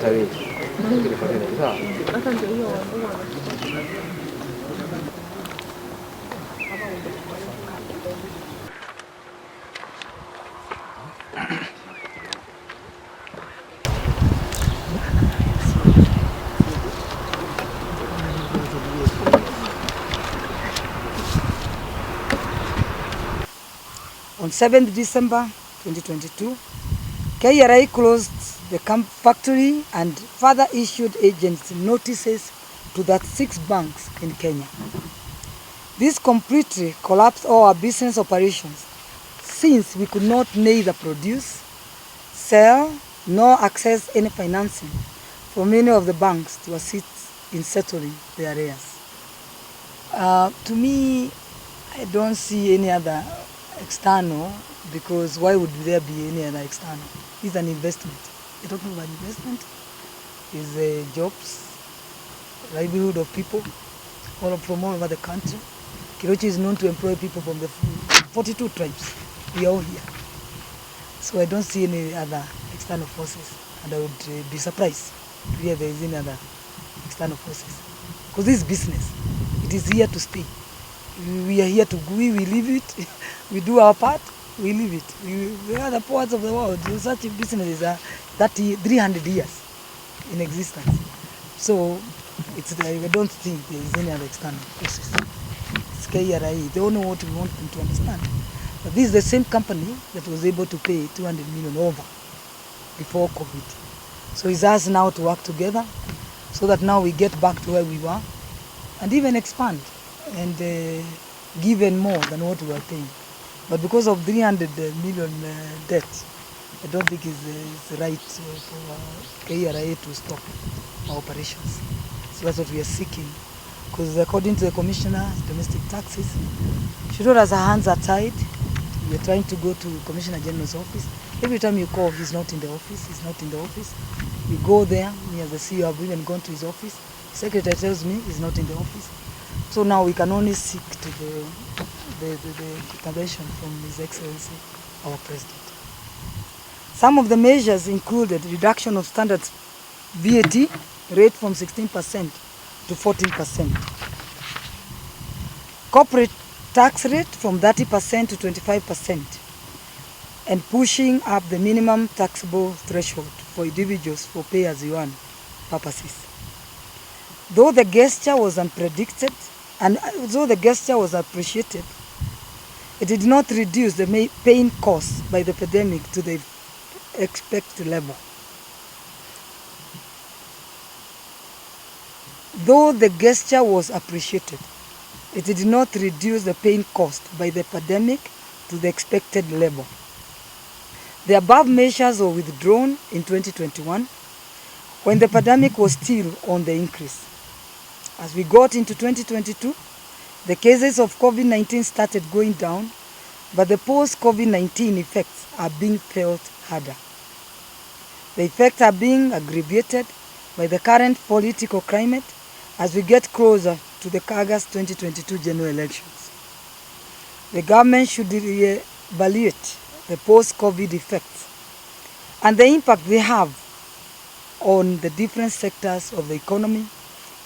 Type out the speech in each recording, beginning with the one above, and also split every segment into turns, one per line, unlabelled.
On 7th December 2022, KRA closed the factory and further issued agents notices to that 6 banks in Kenya. This completely collapsed all our business operations since we could not neither produce, sell, nor access any financing from many of the banks to assist in settling their arrears. To me, I don't see any other external, because why would there be any other external? It's an investment. You're talking about investment. It's jobs, livelihood of people from all over the country. Keroche is known to employ people from the 42 tribes. We are all here. So I don't see any other external forces, and I would be surprised to hear there is any other external forces. Because this business, it is here to stay. We are here to go, we live it, we do our part, we live it. We are the parts of the world. Such businesses are 300 years in existence. So I don't think there is any other external forces. It's KRA, they don't know what we want them to understand. But this is the same company that was able to pay 200 million over before COVID. So it's us now to work together so that now we get back to where we were and even expand and give in more than what we are paying. But because of 300 million debt, I don't think it's right for KRA to stop our operations. So that's what we are seeking. Because according to the Commissioner, domestic taxes, she told us her hands are tied. We are trying to go to Commissioner General's office. Every time you call, he's not in the office, he's not in the office. We go there, me as the CEO have even gone to his office. The secretary tells me he's not in the office. So now we can only seek to the intervention from His Excellency, our President. Some of the measures included reduction of standard VAT rate from 16% to 14%. Corporate tax rate from 30% to 25%. And pushing up the minimum taxable threshold for individuals for pay-as-you-earn purposes. Though the gesture was unpredicted, and though the gesture was appreciated, it did not reduce the pain caused by the pandemic to the expected level. Though the gesture was appreciated, it did not reduce the pain caused by the pandemic to the expected level. The above measures were withdrawn in 2021 when the pandemic was still on the increase. As we got into 2022, the cases of COVID-19 started going down, but the post-COVID-19 effects are being felt harder. The effects are being aggravated by the current political climate as we get closer to the August 2022 general elections. The government should evaluate the post-COVID effects and the impact they have on the different sectors of the economy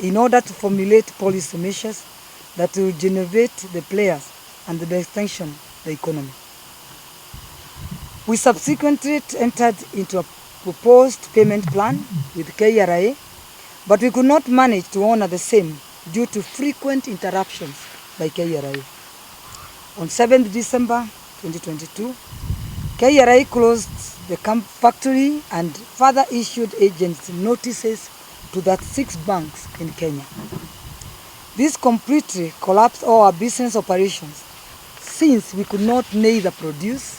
in order to formulate policy measures that will generate the players and the extension the economy. We subsequently entered into a proposed payment plan with KRA, but we could not manage to honor the same due to frequent interruptions by KRA. On 7th December 2022, KRA closed the factory and further issued agents notices to that 6 banks in Kenya. This completely collapsed all our business operations since we could not neither produce,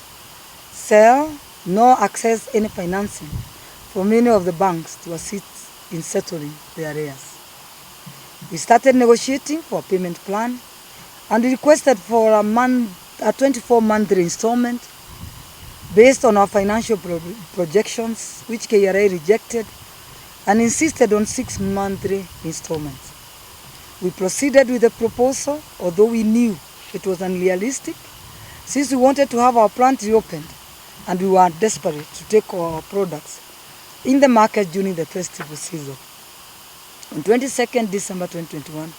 sell, nor access any financing from many of the banks to assist in settling their arrears. We started negotiating for a payment plan and requested for a 24-month installment based on our financial projections, which KRA rejected and insisted on 6 monthly installments. We proceeded with the proposal, although we knew it was unrealistic, since we wanted to have our plant reopened and we were desperate to take our products in the market during the festival season. On 22nd December 2021,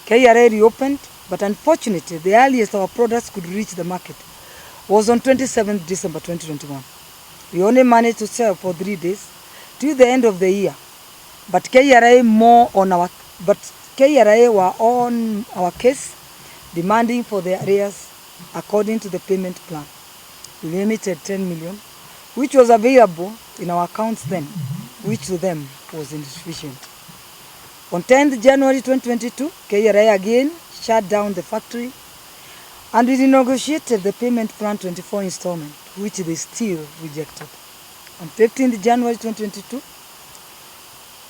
KRA reopened, but unfortunately, the earliest our products could reach the market was on 27th December 2021. We only managed to sell for 3 days till the end of the year, but KRA were on our case, demanding for the arrears according to the payment plan. We limited 10 million, which was available in our accounts then, which to them was insufficient. On 10th January 2022, KRA again shut down the factory and we renegotiated the payment plan 24 installment, which they still rejected. On 15th January 2022,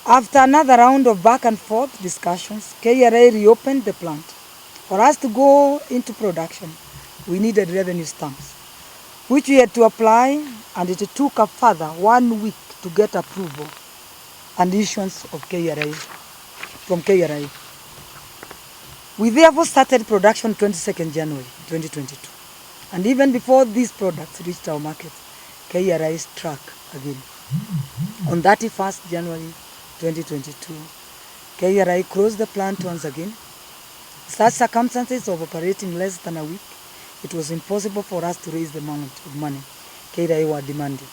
after another round of back and forth discussions, KRA reopened the plant. For us to go into production, we needed revenue stamps, which we had to apply, and it took a further 1 week to get approval and issuance of KRA from KRA. We therefore started production 22nd January 2022. And even before these products reached our market, KRA struck again. On 31st January 2022, KRA closed the plant once again. Such circumstances of operating less than a week, it was impossible for us to raise the amount of money KRA were demanding.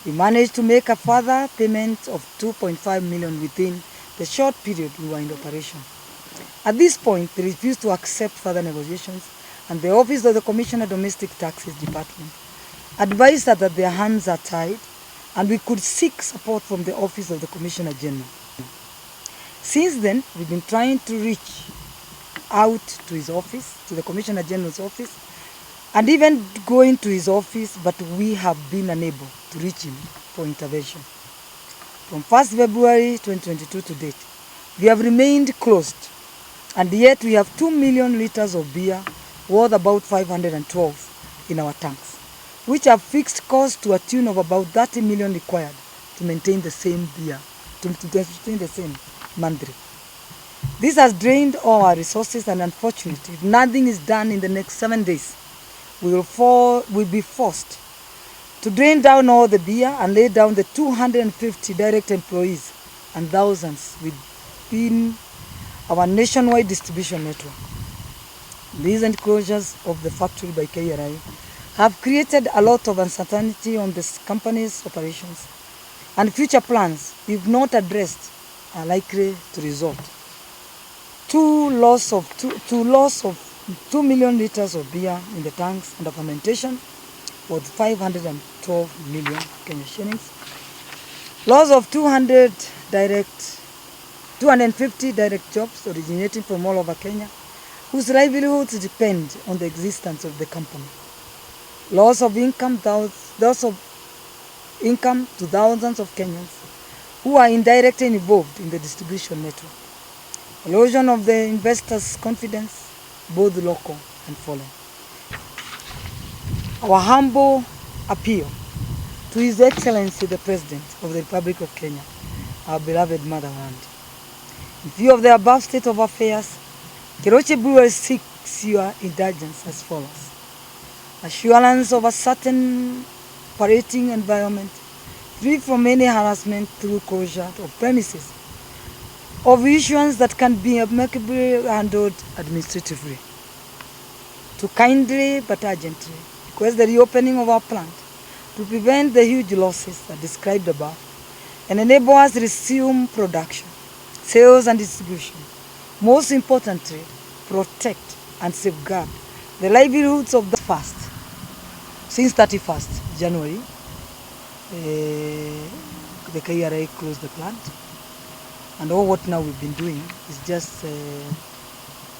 We managed to make a further payment of 2.5 million within the short period we were in operation. At this point, they refused to accept further negotiations, and the Office of the Commissioner Domestic Taxes Department advised us that their hands are tied and we could seek support from the Office of the Commissioner General. Since then, we've been trying to reach out to his office, to the Commissioner General's office, and even going to his office, but we have been unable to reach him for intervention. From 1st February 2022 to date, we have remained closed, and yet we have 2 million liters of beer worth about 512 in our tanks, which have fixed costs to a tune of about 30 million required to maintain the same beer, to maintain the same monthly. This has drained all our resources, and unfortunately, if nothing is done in the next 7 days, we'll be forced to drain down all the beer and lay down the 250 direct employees and thousands within our nationwide distribution network. Recent closures of the factory by KRA have created a lot of uncertainty on this company's operations, and future plans, if not addressed, are likely to result to loss of 2 million liters of beer in the tanks under fermentation worth 512 million Kenya shillings, loss of 250 direct jobs originating from all over Kenya, whose livelihoods depend on the existence of the company, loss of income to thousands of Kenyans who are indirectly involved in the distribution network, erosion of the investors' confidence, both local and foreign. Our humble appeal to His Excellency the President of the Republic of Kenya, our beloved motherland. In view of the above state of affairs, Keroche Boss seeks your indulgence as follows: assurance of a certain operating environment free from any harassment through closure of premises, of issuance that can be amicably handled administratively. To kindly but urgently request the reopening of our plant to prevent the huge losses that described above and enable us to resume production, sales and distribution. Most importantly, protect and safeguard the livelihoods of the first. Since 31st January, the KRA closed the plant, and all what now we've been doing is just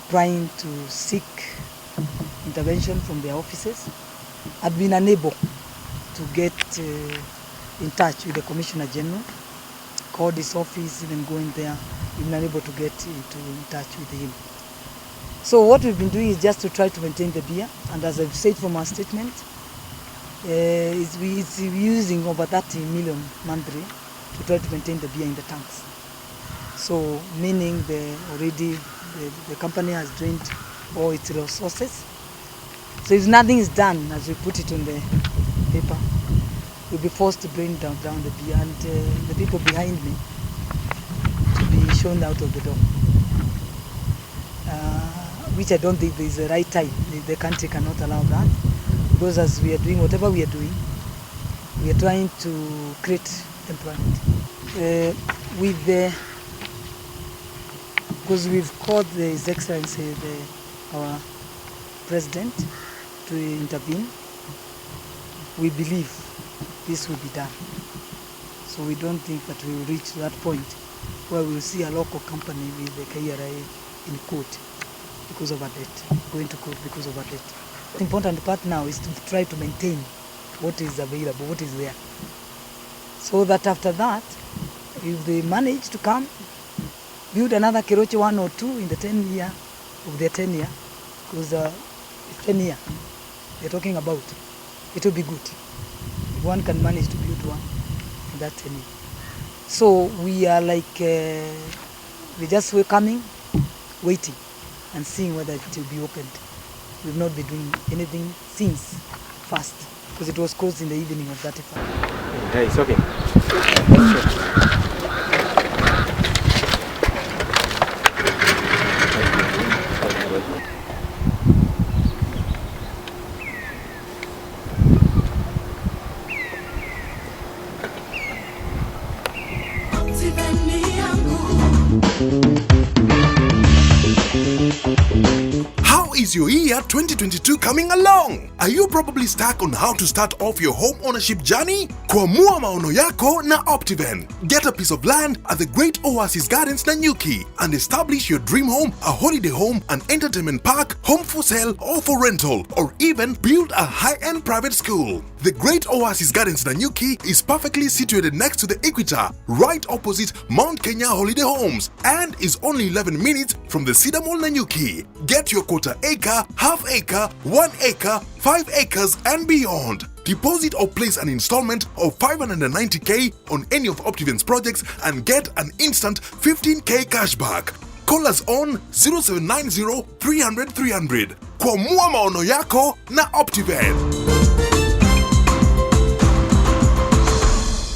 trying to seek intervention from their offices. I've been unable to get in touch with the Commissioner General, called his office, even going there, we've been unable to get in touch with him. So what we've been doing is just to try to maintain the beer, and as I've said from our statement, it's using over 30 million monthly to try to maintain the beer in the tanks. So meaning the company has drained all its resources. So if nothing is done, as we put it on the paper, will be forced to bring down the people behind me to be shown out of the door. Which I don't think is the right time. The country cannot allow that, because as we are doing whatever we are doing, we are trying to create employment. Because we've called His Excellency our President to intervene, we believe this will be done. So we don't think that we will reach that point where we will see a local company with the KRA in court because of a debt, going to court because of a debt. The important part now is to try to maintain what is available, what is there. So that after that, if they manage to come, build another Keroche 1 or 2 in the 10 year of their tenure, because it's 10 year they're talking about, it will be good if one can manage to build one in that 10 year. So we are like, we're just coming, waiting and seeing whether it will be opened. We've not been doing anything since fast, because it was closed in the evening of that effect.
Yeah, it's okay.
How is your year 2022 coming along? Are you probably stuck on how to start off your home ownership journey? Kwamua maono yako na Optiven. Get a piece of land at the Great Oasis Gardens Nanyuki and establish your dream home, a holiday home, an entertainment park, home for sale or for rental, or even build a high-end private school. The Great Oasis Gardens Nanyuki is perfectly situated next to the equator, right opposite Mount Kenya Holiday Homes, and is only 11 minutes from the Cedar Mall Nanyuki. Get your quarter acre, half acre, 1 acre, 5 acres and beyond. Deposit or place an installment of 590k on any of Optiven's projects and get an instant 15k cashback. Call us on 0790 300 300. Kwamua maono yako na Optiven.